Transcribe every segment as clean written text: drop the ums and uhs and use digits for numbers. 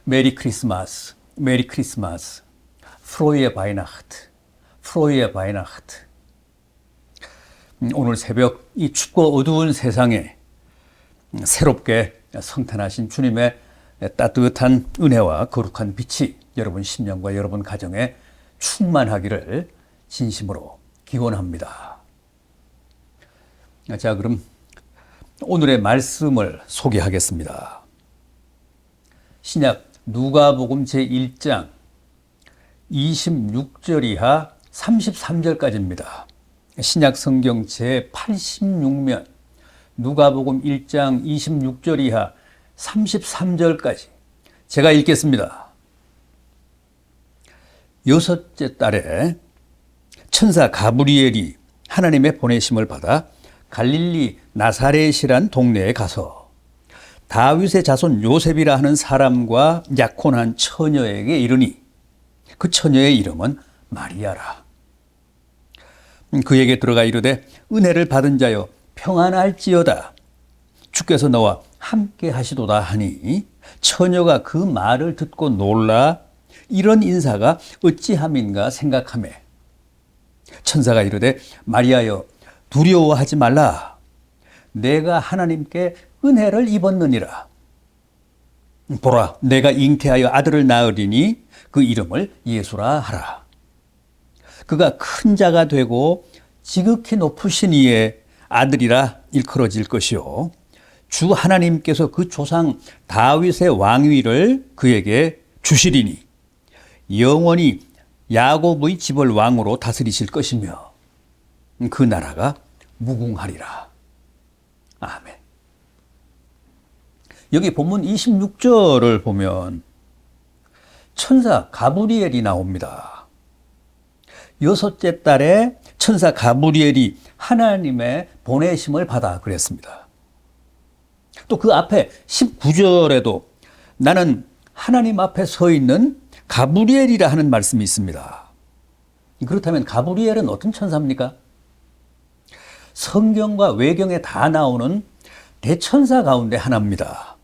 메리 크리스마스, 메리 크리스마스, 프로이에 바이나흐트, 프로이에 바이나흐트. 오늘 새벽 이 춥고 어두운 세상에 새롭게 성탄하신 주님의 따뜻한 은혜와 거룩한 빛이 여러분 심령과 여러분 가정에 충만하기를 진심으로 기원합니다. 자, 그럼 오늘의 말씀을 소개하겠습니다. 신약 누가복음 제1장 26절 이하 33절까지입니다. 신약 성경 제86면 누가복음 1장 26절 이하 33절까지 제가 읽겠습니다. 여섯째 달에 천사 가브리엘이 하나님의 보내심을 받아 갈릴리 나사렛이란 동네에 가서 다윗의 자손 요셉이라 하는 사람과 약혼한 처녀에게 이르니 그 처녀의 이름은 마리아라. 그에게 들어가 이르되 은혜를 받은 자여 평안할지어다. 주께서 너와 함께 하시도다 하니 처녀가 그 말을 듣고 놀라 이런 인사가 어찌함인가 생각하며 천사가 이르되 마리아여 두려워하지 말라. 내가 하나님께 은혜를 입었느니라. 보라, 내가 잉태하여 아들을 낳으리니 그 이름을 예수라 하라. 그가 큰 자가 되고 지극히 높으신 이의 아들이라 일컬어질 것이요 주 하나님께서 그 조상 다윗의 왕위를 그에게 주시리니 영원히 야곱의 집을 왕으로 다스리실 것이며 그 나라가 무궁하리라. 아멘. 여기 본문 26절을 보면 천사 가브리엘이 나옵니다. 여섯째 달에 천사 가브리엘이 하나님의 보내심을 받아 그랬습니다. 또 그 앞에 19절에도 나는 하나님 앞에 서 있는 가브리엘이라 하는 말씀이 있습니다. 그렇다면 가브리엘은 어떤 천사입니까? 성경과 외경에 다 나오는 대천사 가운데 하나입니다.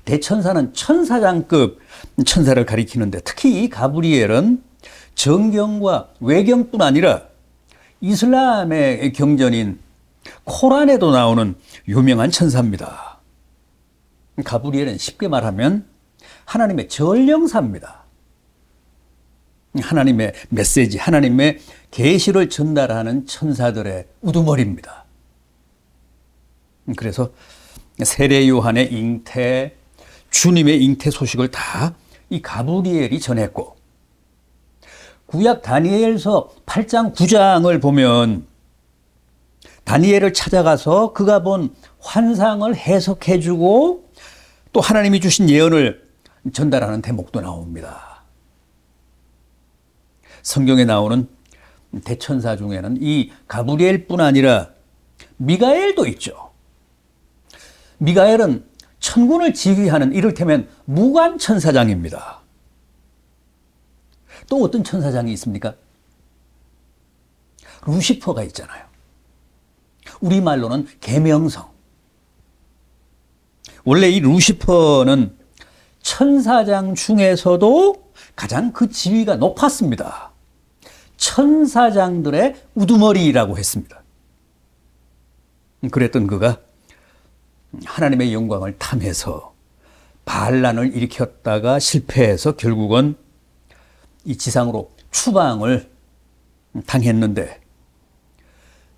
대천사는 천사장급 천사를 가리키는데 특히 이 가브리엘은 정경과 외경뿐 아니라 이슬람의 경전인 코란에도 나오는 유명한 천사입니다. 가브리엘은 쉽게 말하면 하나님의 전령사입니다. 하나님의 메시지, 하나님의 계시를 전달하는 천사들의 우두머리입니다. 그래서 세례 요한의 잉태, 주님의 잉태 소식을 다 이 가브리엘이 전했고 구약 다니엘서 8장 9장을 보면 다니엘을 찾아가서 그가 본 환상을 해석해주고 또 하나님이 주신 예언을 전달하는 대목도 나옵니다. 성경에 나오는 대천사 중에는 이 가브리엘뿐 아니라 미가엘도 있죠. 미가엘은 천군을 지휘하는 이를테면 무관천사장입니다. 또 어떤 천사장이 있습니까? 루시퍼가 있잖아요. 우리말로는 계명성. 원래 이 루시퍼는 천사장 중에서도 가장 그 지위가 높았습니다. 천사장들의 우두머리라고 했습니다. 그랬던 그가 하나님의 영광을 탐해서 반란을 일으켰다가 실패해서 결국은 이 지상으로 추방을 당했는데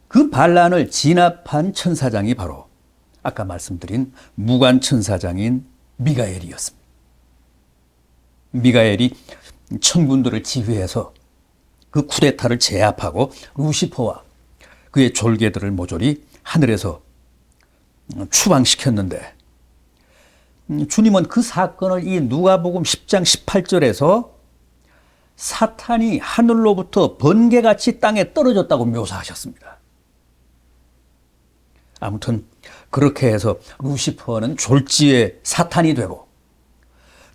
그 반란을 진압한 천사장이 바로 아까 말씀드린 무관천사장인 미가엘이었습니다. 미가엘이 천군들을 지휘해서 그 쿠데타를 제압하고 루시퍼와 그의 졸개들을 모조리 하늘에서 추방시켰는데 주님은 그 사건을 이 누가복음 10장 18절에서 사탄이 하늘로부터 번개같이 땅에 떨어졌다고 묘사하셨습니다. 아무튼 그렇게 해서 루시퍼는 졸지의 사탄이 되고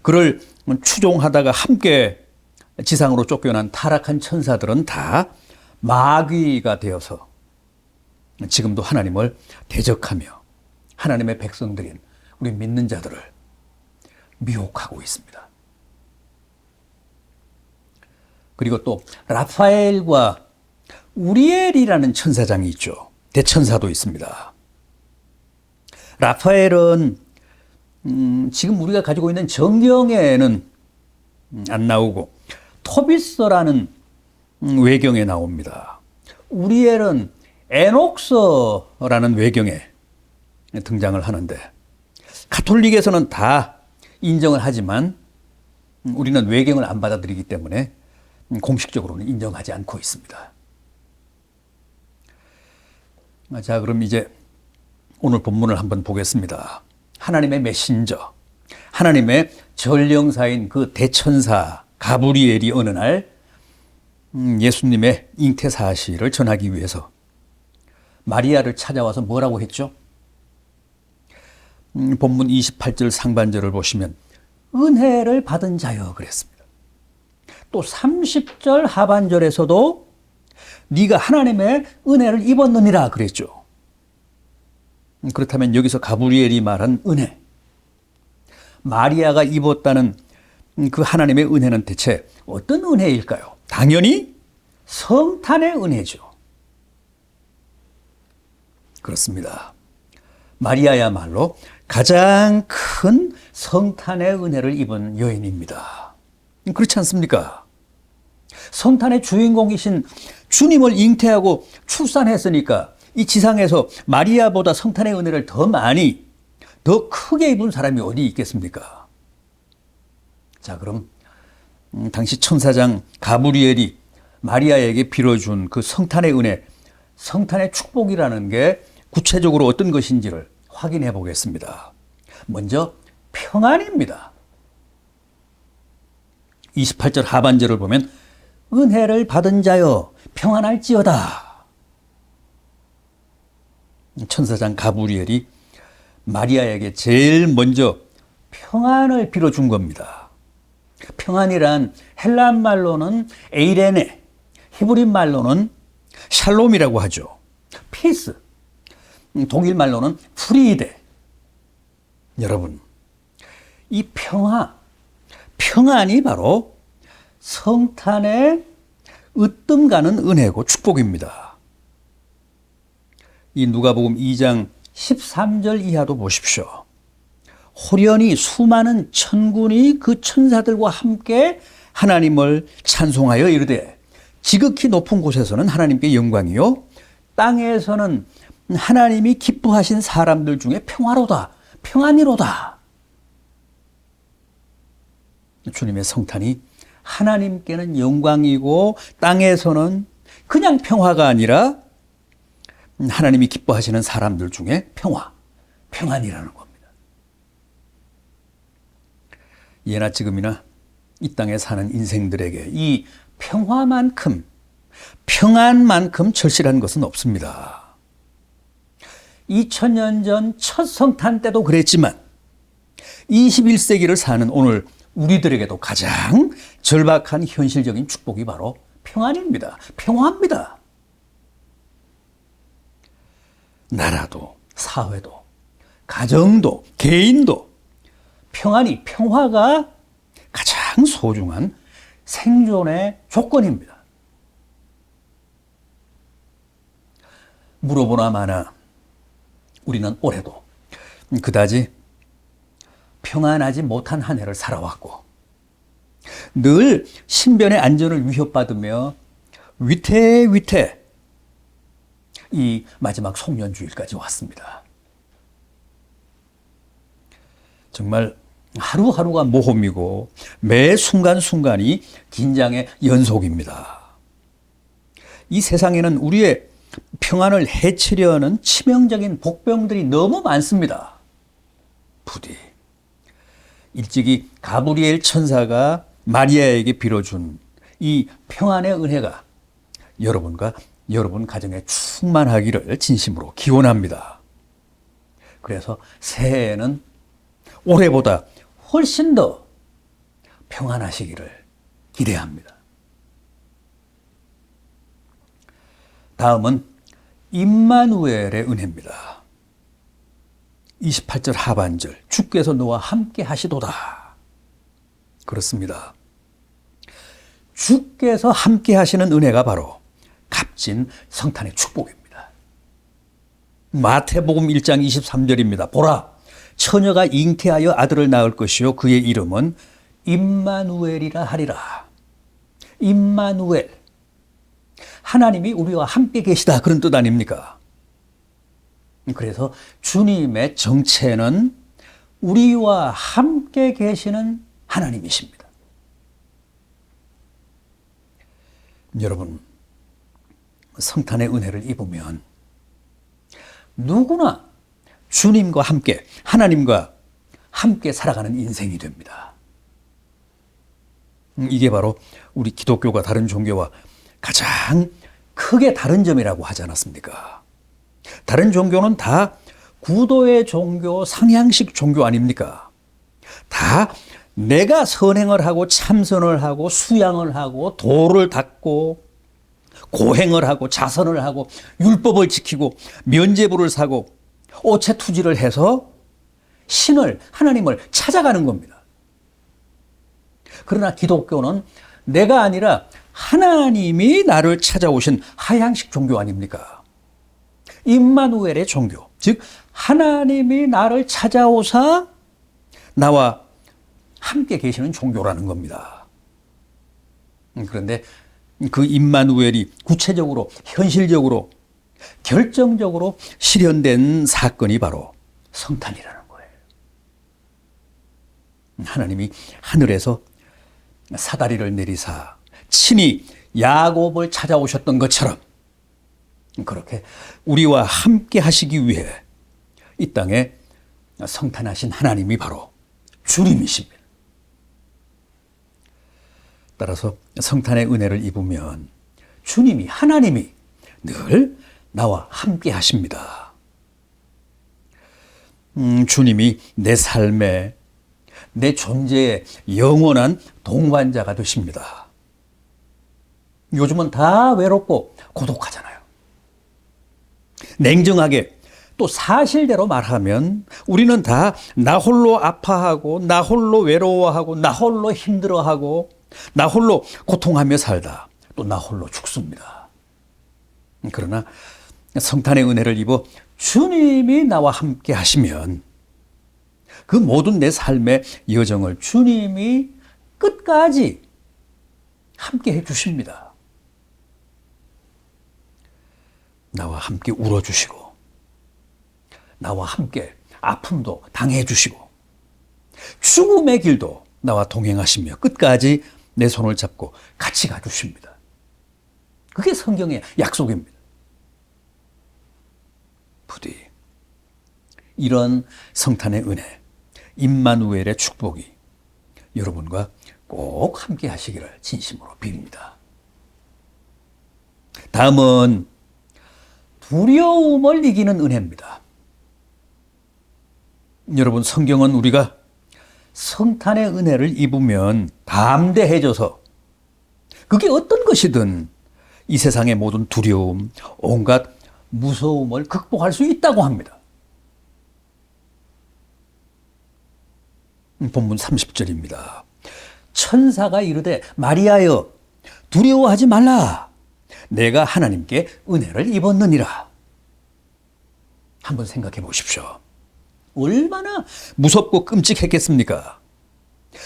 그를 추종하다가 함께 지상으로 쫓겨난 타락한 천사들은 다 마귀가 되어서 지금도 하나님을 대적하며 하나님의 백성들인 우리 믿는 자들을 미혹하고 있습니다. 그리고 또 라파엘과 우리엘이라는 천사장이 있죠. 대천사도 있습니다. 라파엘은 지금 우리가 가지고 있는 정경에는 안 나오고 토비스라는 외경에 나옵니다. 우리엘은 에녹서라는 외경에 등장을 하는데 가톨릭에서는 다 인정을 하지만 우리는 외경을 안 받아들이기 때문에 공식적으로는 인정하지 않고 있습니다. 자, 그럼 이제 오늘 본문을 한번 보겠습니다. 하나님의 메신저, 하나님의 전령사인 그 대천사 가브리엘이 어느 날 예수님의 잉태 사실을 전하기 위해서 마리아를 찾아와서 뭐라고 했죠? 본문 28절 상반절을 보시면 은혜를 받은 자여 그랬습니다. 또 30절 하반절에서도 네가 하나님의 은혜를 입었느니라 그랬죠. 그렇다면 여기서 가브리엘이 말한 은혜, 마리아가 입었다는 그 하나님의 은혜는 대체 어떤 은혜일까요? 당연히 성탄의 은혜죠. 그렇습니다. 마리아야말로 가장 큰 성탄의 은혜를 입은 여인입니다. 그렇지 않습니까? 성탄의 주인공이신 주님을 잉태하고 출산했으니까 이 지상에서 마리아보다 성탄의 은혜를 더 많이, 더 크게 입은 사람이 어디 있겠습니까? 자, 그럼 당시 천사장 가브리엘이 마리아에게 빌어준 그 성탄의 은혜, 성탄의 축복이라는 게 구체적으로 어떤 것인지를 확인해 보겠습니다. 먼저 평안입니다. 28절 하반절을 보면 은혜를 받은 자여 평안할지어다. 천사장 가브리엘이 마리아에게 제일 먼저 평안을 빌어준 겁니다. 평안이란 헬란 말로는 에이레네, 히브리 말로는 샬롬이라고 하죠. 피스, 독일 말로는 프리데. 여러분, 이 평안이 바로 성탄의 으뜸 가는 은혜고 축복입니다. 이 누가복음 2장 13절 이하도 보십시오. 호련히 수많은 천군이 그 천사들과 함께 하나님을 찬송하여 이르되 지극히 높은 곳에서는 하나님께 영광이요 땅에서는 하나님이 기뻐하신 사람들 중에 평화로다, 평안이로다. 주님의 성탄이 하나님께는 영광이고 땅에서는 그냥 평화가 아니라 하나님이 기뻐하시는 사람들 중에 평안이라는 겁니다. 예나 지금이나 이 땅에 사는 인생들에게 이 평안만큼 절실한 것은 없습니다. 2000년 전 첫 성탄 때도 그랬지만 21세기를 사는 오늘 우리들에게도 가장 절박한 현실적인 축복이 바로 평안입니다. 평화입니다. 나라도, 사회도, 가정도, 개인도 평화가 가장 소중한 생존의 조건입니다. 물어보나 마나 우리는 올해도 그다지 평안하지 못한 한 해를 살아왔고 늘 신변의 안전을 위협받으며 위태위태 이 마지막 송년주일까지 왔습니다. 정말 하루하루가 모험이고 매 순간순간이 긴장의 연속입니다. 이 세상에는 우리의 평안을 해치려는 치명적인 복병들이 너무 많습니다. 부디 일찍이 가브리엘 천사가 마리아에게 빌어준 이 평안의 은혜가 여러분과 여러분 가정에 충만하기를 진심으로 기원합니다. 그래서 새해에는 올해보다 훨씬 더 평안하시기를 기대합니다. 다음은 임마누엘의 은혜입니다. 28절 하반절 주께서 너와 함께 하시도다. 그렇습니다. 주께서 함께 하시는 은혜가 바로 값진 성탄의 축복입니다. 마태복음 1장 23절입니다. 보라, 처녀가 잉태하여 아들을 낳을 것이요 그의 이름은 임마누엘이라 하리라. 임마누엘, 하나님이 우리와 함께 계시다, 그런 뜻 아닙니까? 그래서 주님의 정체는 우리와 함께 계시는 하나님이십니다. 여러분, 성탄의 은혜를 입으면 누구나 주님과 함께, 하나님과 함께 살아가는 인생이 됩니다. 이게 바로 우리 기독교가 다른 종교와 가장 크게 다른 점이라고 하지 않았습니까? 다른 종교는 다 구도의 종교, 상향식 종교 아닙니까? 다 내가 선행을 하고 참선을 하고 수양을 하고 도를 닦고 고행을 하고 자선을 하고 율법을 지키고 면죄부를 사고 오체투지를 해서 신을, 하나님을 찾아가는 겁니다. 그러나 기독교는 내가 아니라 하나님이 나를 찾아오신 하향식 종교 아닙니까? 임마누엘의 종교, 즉 하나님이 나를 찾아오사 나와 함께 계시는 종교라는 겁니다. 그런데 그 임마누엘이 구체적으로, 현실적으로, 결정적으로 실현된 사건이 바로 성탄이라는 거예요. 하나님이 하늘에서 사다리를 내리사 친히 야곱을 찾아오셨던 것처럼 그렇게 우리와 함께 하시기 위해 이 땅에 성탄하신 하나님이 바로 주님이십니다. 따라서 성탄의 은혜를 입으면 주님이, 하나님이 늘 나와 함께 하십니다. 주님이 내 삶에, 내 존재의 영원한 동반자가 되십니다. 요즘은 다 외롭고 고독하잖아요. 냉정하게 또 사실대로 말하면 우리는 다 나 홀로 아파하고 나 홀로 외로워하고 나 홀로 힘들어하고 나 홀로 고통하며 살다 또 나 홀로 죽습니다. 그러나 성탄의 은혜를 입어 주님이 나와 함께 하시면 그 모든 내 삶의 여정을 주님이 끝까지 함께 해 주십니다. 나와 함께 울어주시고 나와 함께 아픔도 당해 주시고 죽음의 길도 나와 동행하시며 끝까지 내 손을 잡고 같이 가주십니다. 그게 성경의 약속입니다. 부디 이런 성탄의 은혜, 임마누엘의 축복이 여러분과 꼭 함께 하시기를 진심으로 빕니다. 다음은 두려움을 이기는 은혜입니다. 여러분, 성경은 우리가 성탄의 은혜를 입으면 담대해져서 그게 어떤 것이든 이 세상의 모든 두려움, 온갖 무서움을 극복할 수 있다고 합니다. 본문 30절입니다. 천사가 이르되 마리아여 두려워하지 말라. 내가 하나님께 은혜를 입었느니라. 한번 생각해 보십시오. 얼마나 무섭고 끔찍했겠습니까?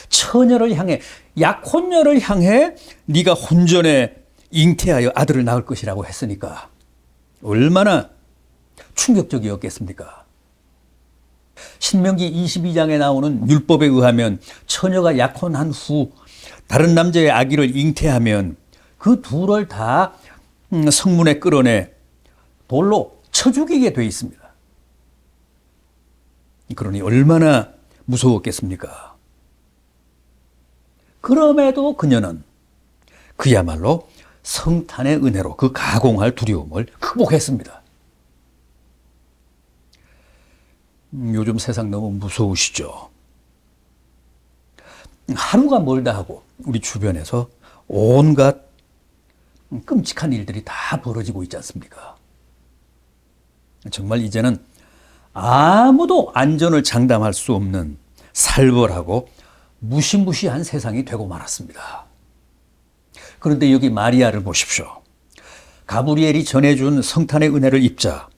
처녀를 향해, 약혼녀를 향해 네가 혼전에 잉태하여 아들을 낳을 것이라고 했으니까 얼마나 충격적이었겠습니까? 신명기 22장에 나오는 율법에 의하면 처녀가 약혼한 후 다른 남자의 아기를 잉태하면 그 둘을 다 성문에 끌어내 돌로 쳐 죽이게 돼 있습니다. 그러니 얼마나 무서웠겠습니까? 그럼에도 그녀는 그야말로 성탄의 은혜로 그 가공할 두려움을 극복했습니다. 요즘 세상 너무 무서우시죠? 하루가 멀다 하고 우리 주변에서 온갖 끔찍한 일들이 다 벌어지고 있지 않습니까? 정말 이제는 아무도 안전을 장담할 수 없는 살벌하고 무시무시한 세상이 되고 말았습니다. 그런데 여기 마리아를 보십시오. 가브리엘이 전해준 성탄의 은혜를 입자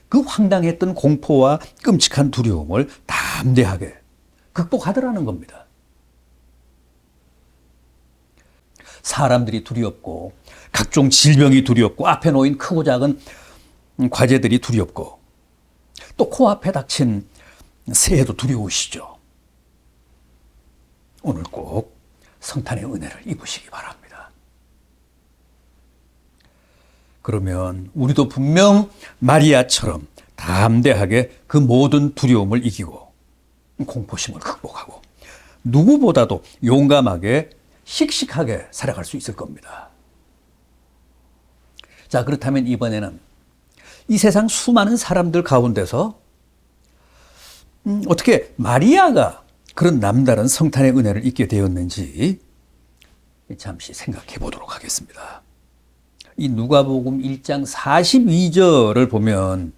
그 황당했던 공포와 끔찍한 두려움을 담대하게 극복하더라는 겁니다. 사람들이 두렵고 각종 질병이 두렵고 앞에 놓인 크고 작은 과제들이 두렵고 또 코앞에 닥친 새해도 두려우시죠. 오늘 꼭 성탄의 은혜를 입으시기 바랍니다. 그러면 우리도 분명 마리아처럼 담대하게 그 모든 두려움을 이기고 공포심을 극복하고 누구보다도 용감하게 씩씩하게 살아갈 수 있을 겁니다. 자, 그렇다면 이번에는 이 세상 수많은 사람들 가운데서 어떻게 마리아가 그런 남다른 성탄의 은혜를 입게 되었는지 잠시 생각해 보도록 하겠습니다. 이 누가복음 1장 42절을 보면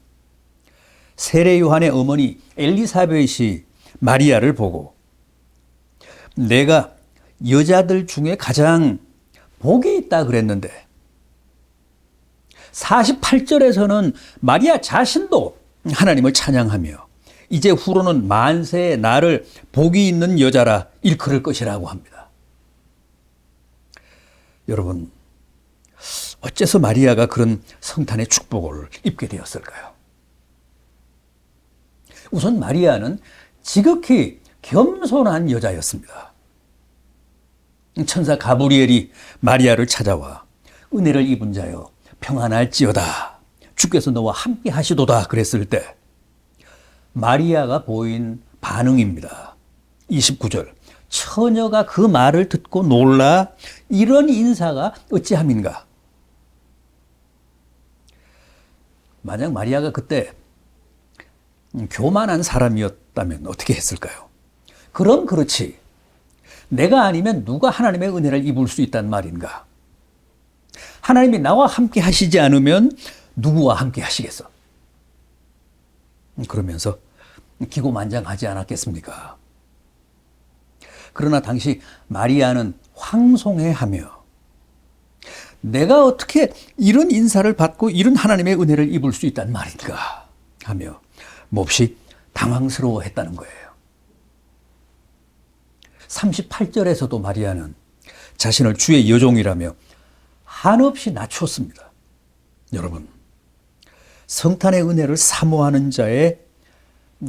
세례 요한의 어머니 엘리사벳이 마리아를 보고 내가 여자들 중에 가장 복이 있다 그랬는데 48절에서는 마리아 자신도 하나님을 찬양하며 이제 후로는 만세의 나를 복이 있는 여자라 일컬을 것이라고 합니다. 여러분, 어째서 마리아가 그런 성탄의 축복을 입게 되었을까요? 우선 마리아는 지극히 겸손한 여자였습니다. 천사 가브리엘이 마리아를 찾아와 은혜를 입은 자여 평안할지어다 주께서 너와 함께 하시도다 그랬을 때 마리아가 보인 반응입니다. 29절 처녀가 그 말을 듣고 놀라 이런 인사가 어찌함인가. 만약 마리아가 그때 교만한 사람이었다면 어떻게 했을까요? 그럼 그렇지. 내가 아니면 누가 하나님의 은혜를 입을 수 있단 말인가? 하나님이 나와 함께 하시지 않으면 누구와 함께 하시겠어? 그러면서 기고만장하지 않았겠습니까? 그러나 당시 마리아는 황송해하며 내가 어떻게 이런 인사를 받고 이런 하나님의 은혜를 입을 수 있단 말인가 하며 몹시 당황스러워했다는 거예요. 38절에서도 마리아는 자신을 주의 여종이라며 한없이 낮췄습니다. 여러분, 성탄의 은혜를 사모하는 자의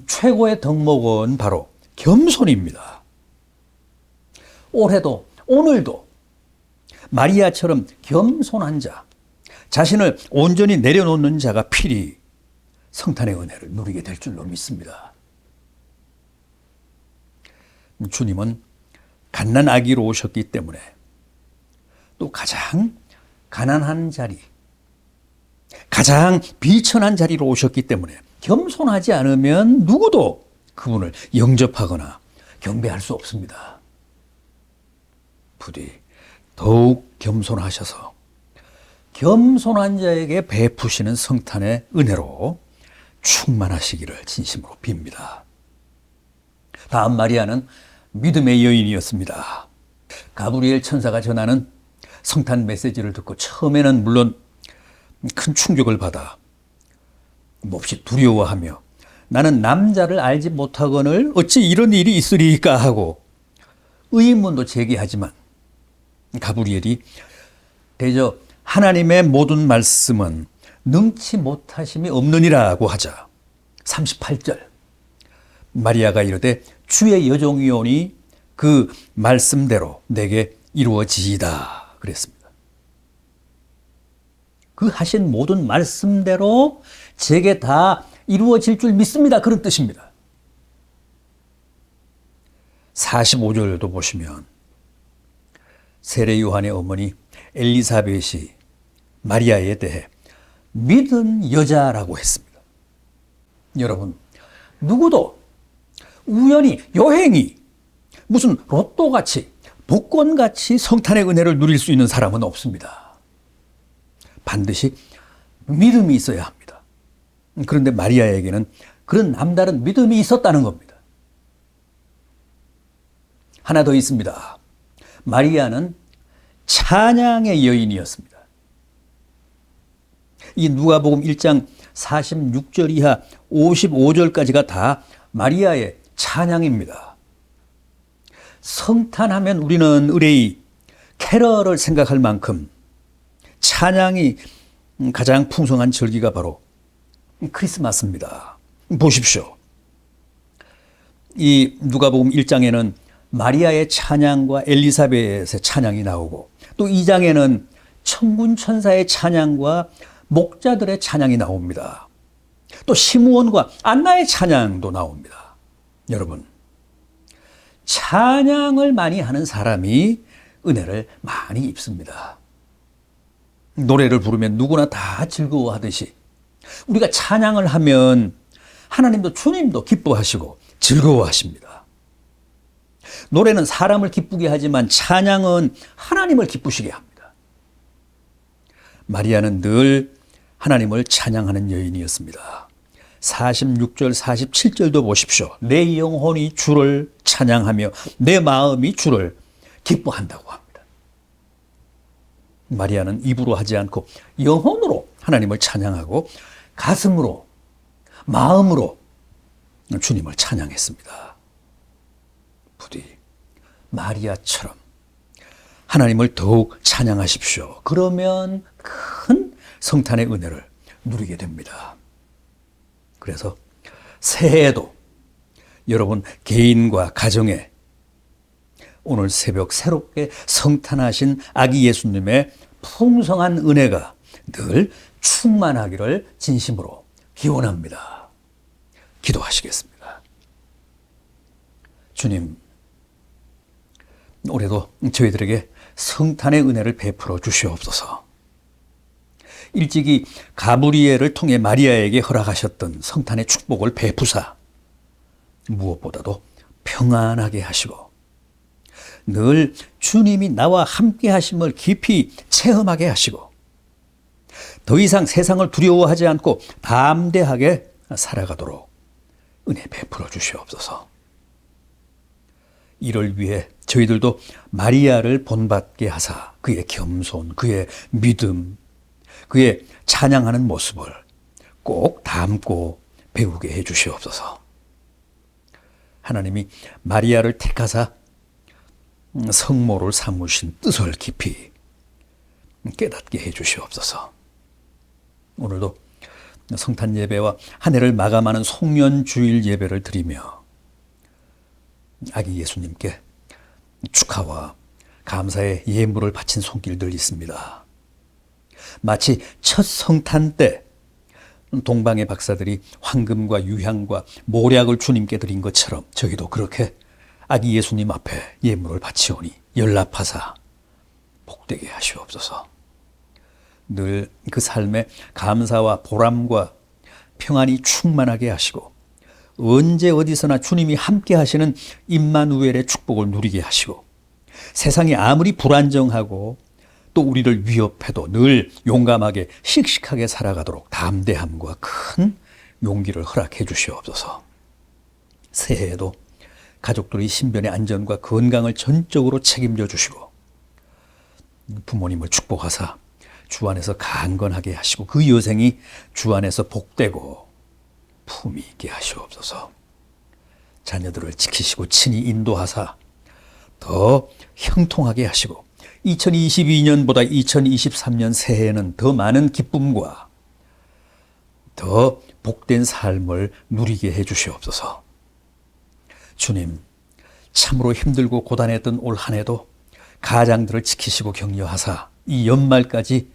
최고의 덕목은 바로 겸손입니다. 올해도 오늘도 마리아처럼 겸손한 자, 자신을 온전히 내려놓는 자가 필히 성탄의 은혜를 누리게 될 줄로 믿습니다. 주님은 갓난 아기로 오셨기 때문에 또 가장 가난한 자리, 가장 비천한 자리로 오셨기 때문에 겸손하지 않으면 누구도 그분을 영접하거나 경배할 수 없습니다. 부디 더욱 겸손하셔서 겸손한 자에게 베푸시는 성탄의 은혜로 충만하시기를 진심으로 빕니다. 다음 마리아는 믿음의 여인이었습니다. 가브리엘 천사가 전하는 성탄 메시지를 듣고 처음에는 물론 큰 충격을 받아 몹시 두려워하며 나는 남자를 알지 못하거늘 어찌 이런 일이 있으리까 하고 의문도 제기하지만 가브리엘이 대저 하나님의 모든 말씀은 능치 못하심이 없느니라고 하자 38절 마리아가 이르되 주의 여종이오니 그 말씀대로 내게 이루어지이다 그랬습니다. 그 하신 모든 말씀대로 제게 다 이루어질 줄 믿습니다. 그런 뜻입니다. 45절도 보시면 세례 요한의 어머니 엘리사벳이 마리아에 대해 믿은 여자라고 했습니다. 여러분, 누구도 우연히 여행이 무슨 로또같이 복권같이 성탄의 은혜를 누릴 수 있는 사람은 없습니다. 반드시 믿음이 있어야 합니다. 그런데 마리아에게는 그런 남다른 믿음이 있었다는 겁니다. 하나 더 있습니다. 마리아는 찬양의 여인이었습니다. 이 누가복음 1장 46절 이하 55절까지가 다 마리아의 찬양입니다. 성탄하면 우리는 의뢰의 캐럴을 생각할 만큼 찬양이 가장 풍성한 절기가 바로 크리스마스입니다. 보십시오. 이 누가복음 1장에는 마리아의 찬양과 엘리사벳의 찬양이 나오고 또 2장에는 천군 천사의 찬양과 목자들의 찬양이 나옵니다. 또 시므온과 안나의 찬양도 나옵니다. 여러분, 찬양을 많이 하는 사람이 은혜를 많이 입습니다. 노래를 부르면 누구나 다 즐거워하듯이 우리가 찬양을 하면 하나님도 주님도 기뻐하시고 즐거워하십니다. 노래는 사람을 기쁘게 하지만 찬양은 하나님을 기쁘시게 합니다. 마리아는 늘 하나님을 찬양하는 여인이었습니다. 46절, 47절도 보십시오. 내 영혼이 주를 찬양하며 내 마음이 주를 기뻐한다고 합니다. 마리아는 입으로 하지 않고 영혼으로 하나님을 찬양하고 가슴으로, 마음으로 주님을 찬양했습니다. 부디 마리아처럼 하나님을 더욱 찬양하십시오. 그러면 큰 성탄의 은혜를 누리게 됩니다. 그래서 새해에도 여러분 개인과 가정에 오늘 새벽 새롭게 성탄하신 아기 예수님의 풍성한 은혜가 늘 충만하기를 진심으로 기원합니다. 기도하시겠습니다. 주님, 올해도 저희들에게 성탄의 은혜를 베풀어 주시옵소서. 일찍이 가브리엘을 통해 마리아에게 허락하셨던 성탄의 축복을 베푸사 무엇보다도 평안하게 하시고 늘 주님이 나와 함께 하심을 깊이 체험하게 하시고 더 이상 세상을 두려워하지 않고 담대하게 살아가도록 은혜 베풀어 주시옵소서. 이를 위해 저희들도 마리아를 본받게 하사 그의 겸손, 그의 믿음, 그의 찬양하는 모습을 꼭 담고 배우게 해 주시옵소서. 하나님이 마리아를 택하사 성모를 삼으신 뜻을 깊이 깨닫게 해 주시옵소서. 오늘도 성탄 예배와 한 해를 마감하는 송년주일 예배를 드리며 아기 예수님께 축하와 감사의 예물을 바친 손길들 있습니다. 마치 첫 성탄 때 동방의 박사들이 황금과 유향과 모략을 주님께 드린 것처럼 저희도 그렇게 아기 예수님 앞에 예물을 바치오니 연락하사 복되게 하시옵소서. 늘 그 삶에 감사와 보람과 평안이 충만하게 하시고 언제 어디서나 주님이 함께 하시는 임마누엘의 축복을 누리게 하시고 세상이 아무리 불안정하고 또 우리를 위협해도 늘 용감하게 씩씩하게 살아가도록 담대함과 큰 용기를 허락해 주시옵소서. 새해에도 가족들의 신변의 안전과 건강을 전적으로 책임져 주시고 부모님을 축복하사 주 안에서 강건하게 하시고 그 여생이 주 안에서 복되고 품위 있게 하시옵소서. 자녀들을 지키시고 친히 인도하사 더 형통하게 하시고 2022년보다 2023년 새해에는 더 많은 기쁨과 더 복된 삶을 누리게 해 주시옵소서. 주님, 참으로 힘들고 고단했던 올 한 해도 가장들을 지키시고 격려하사 이 연말까지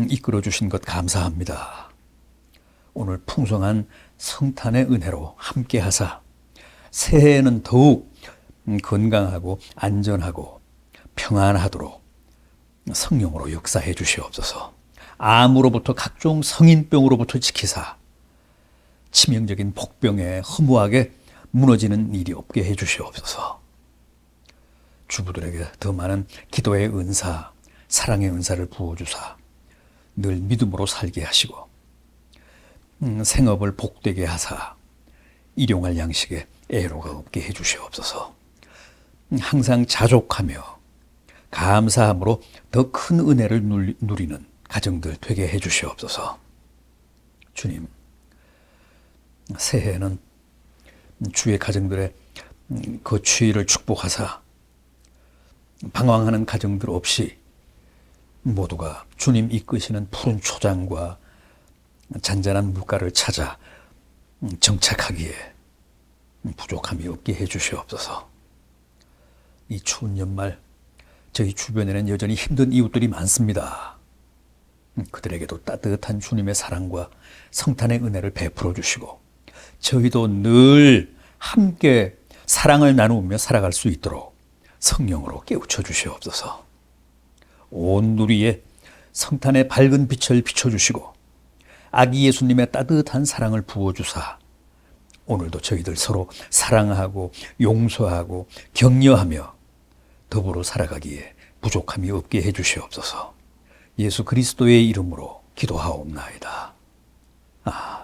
이끌어 주신 것 감사합니다. 오늘 풍성한 성탄의 은혜로 함께 하사 새해에는 더욱 건강하고 안전하고 평안하도록 성령으로 역사해 주시옵소서. 암으로부터 각종 성인병으로부터 지키사 치명적인 복병에 허무하게 무너지는 일이 없게 해 주시옵소서. 주부들에게 더 많은 기도의 은사, 사랑의 은사를 부어주사 늘 믿음으로 살게 하시고 생업을 복되게 하사 일용할 양식에 애로가 없게 해 주시옵소서. 항상 자족하며 감사함으로 더 큰 은혜를 누리는 가정들 되게 해 주시옵소서. 주님, 새해에는 주의 가정들의 거취를 축복하사 방황하는 가정들 없이 모두가 주님 이끄시는 푸른 초장과 잔잔한 물가를 찾아 정착하기에 부족함이 없게 해 주시옵소서. 이 추운 연말 저희 주변에는 여전히 힘든 이웃들이 많습니다. 그들에게도 따뜻한 주님의 사랑과 성탄의 은혜를 베풀어 주시고 저희도 늘 함께 사랑을 나누며 살아갈 수 있도록 성령으로 깨우쳐 주시옵소서. 온 누리에 성탄의 밝은 빛을 비춰주시고 아기 예수님의 따뜻한 사랑을 부어주사 오늘도 저희들 서로 사랑하고 용서하고 격려하며 더불어 살아가기에 부족함이 없게 해주시옵소서. 예수 그리스도의 이름으로 기도하옵나이다. 아멘.